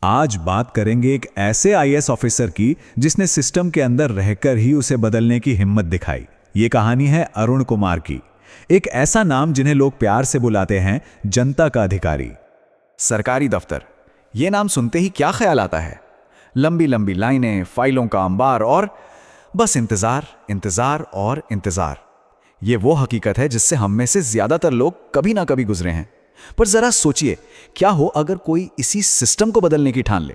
आज बात करेंगे एक ऐसे आईएएस ऑफिसर की जिसने सिस्टम के अंदर रहकर ही उसे बदलने की हिम्मत दिखाई। ये कहानी है अरुण कुमार की, एक ऐसा नाम जिन्हें लोग प्यार से बुलाते हैं जनता का अधिकारी। सरकारी दफ्तर, ये नाम सुनते ही क्या ख्याल आता है? लंबी लंबी लाइनें, फाइलों का अंबार और बस इंतजार, इंतजार और इंतजार। ये वो हकीकत है जिससे हम में से ज्यादातर लोग कभी ना कभी गुजरे हैं। पर जरा सोचिए, क्या हो अगर कोई इसी सिस्टम को बदलने की ठान ले?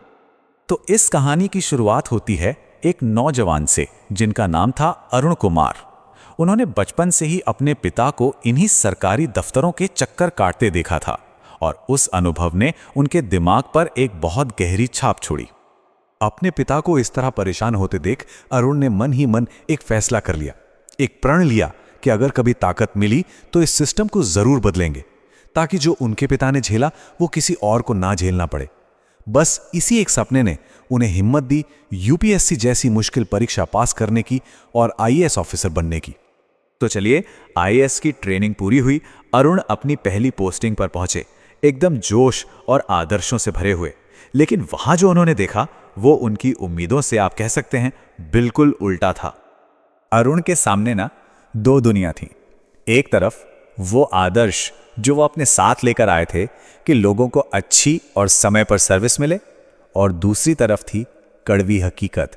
तो इस कहानी की शुरुआत होती है एक नौजवान से जिनका नाम था अरुण कुमार। उन्होंने बचपन से ही अपने पिता को इन्हीं सरकारी दफ्तरों के चक्कर काटते देखा था और उस अनुभव ने उनके दिमाग पर एक बहुत गहरी छाप छोड़ी। अपने पिता को इस तरह परेशान होते देख अरुण ने मन ही मन एक फैसला कर लिया, एक प्रण लिया कि अगर कभी ताकत मिली तो इस सिस्टम को जरूर बदलेंगे, ताकि जो उनके पिता ने झेला वो किसी और को ना झेलना पड़े। बस इसी एक सपने ने उन्हें हिम्मत दी यूपीएससी जैसी मुश्किल परीक्षा पास करने की और आईएएस ऑफिसर बनने की। तो चलिए, आईएएस की ट्रेनिंग पूरी हुई। अरुण अपनी पहली पोस्टिंग पर पहुंचे, एकदम जोश और आदर्शों से भरे हुए। लेकिन वहां जो उन्होंने देखा वो उनकी उम्मीदों से, आप कह सकते हैं, बिल्कुल उल्टा था। अरुण के सामने ना दो दुनिया थी। एक तरफ वो आदर्श जो वो अपने साथ लेकर आए थे कि लोगों को अच्छी और समय पर सर्विस मिले, और दूसरी तरफ थी कड़वी हकीकत,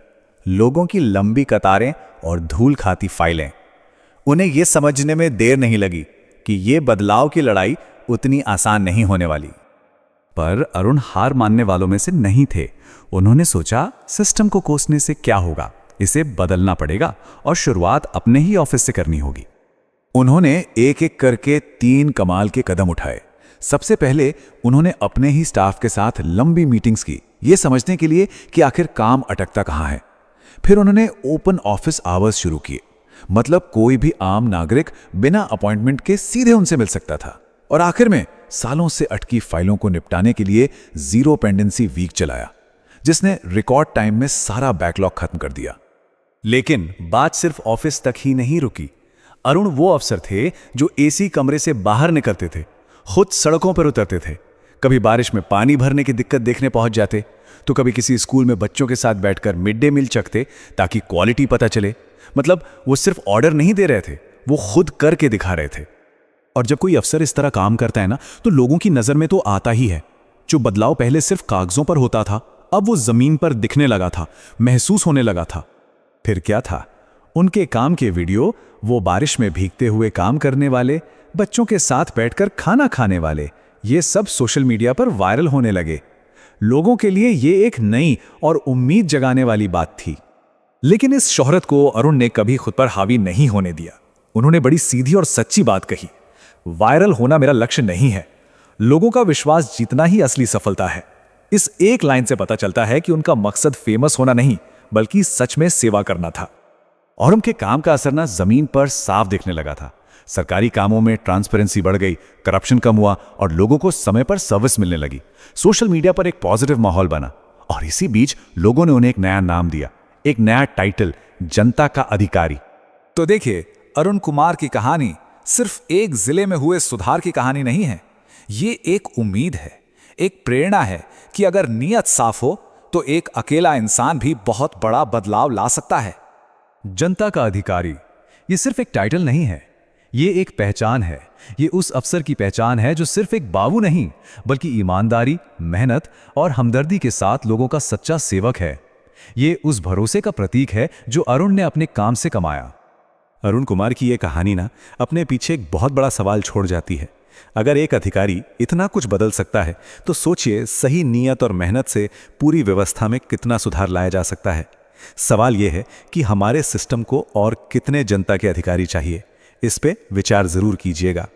लोगों की लंबी कतारें और धूल खाती फाइलें। उन्हें यह समझने में देर नहीं लगी कि ये बदलाव की लड़ाई उतनी आसान नहीं होने वाली। पर अरुण हार मानने वालों में से नहीं थे। उन्होंने सोचा, सिस्टम को कोसने से क्या होगा, इसे बदलना पड़ेगा और शुरुआत अपने ही ऑफिस से करनी होगी। उन्होंने एक एक करके 3 कमाल के कदम उठाए। सबसे पहले उन्होंने अपने ही स्टाफ के साथ लंबी मीटिंग्स की, ये समझने के लिए कि आखिर काम अटकता कहाँ है। फिर उन्होंने ओपन ऑफिस आवर्स शुरू किए, मतलब कोई भी आम नागरिक बिना अपॉइंटमेंट के सीधे उनसे मिल सकता था। और आखिर में सालों से अटकी फाइलों को निपटाने के लिए जीरो पेंडेंसी वीक चलाया, जिसने रिकॉर्ड टाइम में सारा बैकलॉग खत्म कर दिया। लेकिन बात सिर्फ ऑफिस तक ही नहीं रुकी। अरुण वो अफसर थे जो एसी कमरे से बाहर निकलते थे, खुद सड़कों पर उतरते थे। कभी बारिश में पानी भरने की दिक्कत देखने पहुंच जाते, तो कभी किसी स्कूल में बच्चों के साथ बैठकर मिड डे मील चखते ताकि क्वालिटी पता चले। मतलब वो सिर्फ ऑर्डर नहीं दे रहे थे, वो खुद करके दिखा रहे थे। और जब कोई अफसर इस तरह काम करता है ना, तो लोगों की नजर में तो आता ही है। जो बदलाव पहले सिर्फ कागजों पर होता था, अब वो जमीन पर दिखने लगा था, महसूस होने लगा था। फिर क्या था? उनके काम के वीडियो, वो बारिश में भीगते हुए काम करने वाले, बच्चों के साथ बैठकर खाना खाने वाले, ये सब सोशल मीडिया पर वायरल होने लगे। लोगों के लिए ये एक नई और उम्मीद जगाने वाली बात थी। लेकिन इस शोहरत को अरुण ने कभी खुद पर हावी नहीं होने दिया। उन्होंने बड़ी सीधी और सच्ची बात कही, वायरल होना मेरा लक्ष्य नहीं है, लोगों का विश्वास जीतना ही असली सफलता है। इस एक लाइन से पता चलता है कि उनका मकसद फेमस होना नहीं, बल्कि सच में सेवा करना था। और उनके काम का असर ना जमीन पर साफ दिखने लगा था। सरकारी कामों में ट्रांसपेरेंसी बढ़ गई, करप्शन कम हुआ और लोगों को समय पर सर्विस मिलने लगी। सोशल मीडिया पर एक पॉजिटिव माहौल बना और इसी बीच लोगों ने उन्हें एक नया नाम दिया, एक नया टाइटल, जनता का अधिकारी। तो देखिए, अरुण कुमार की कहानी सिर्फ एक जिले में हुए सुधार की कहानी नहीं है। ये एक उम्मीद है, एक प्रेरणा है कि अगर नीयत साफ हो तो एक अकेला इंसान भी बहुत बड़ा बदलाव ला सकता है। जनता का अधिकारी ये सिर्फ एक टाइटल नहीं है, ये एक पहचान है। ये उस अफसर की पहचान है जो सिर्फ एक बाबू नहीं, बल्कि ईमानदारी, मेहनत और हमदर्दी के साथ लोगों का सच्चा सेवक है। ये उस भरोसे का प्रतीक है जो अरुण ने अपने काम से कमाया। अरुण कुमार की ये कहानी ना अपने पीछे एक बहुत बड़ा सवाल छोड़ जाती है। अगर एक अधिकारी इतना कुछ बदल सकता है, तो सोचिए सही नीयत और मेहनत से पूरी व्यवस्था में कितना सुधार लाया जा सकता है। सवाल यह है कि हमारे सिस्टम को और कितने जनता के अधिकारी चाहिए। इस पे विचार जरूर कीजिएगा।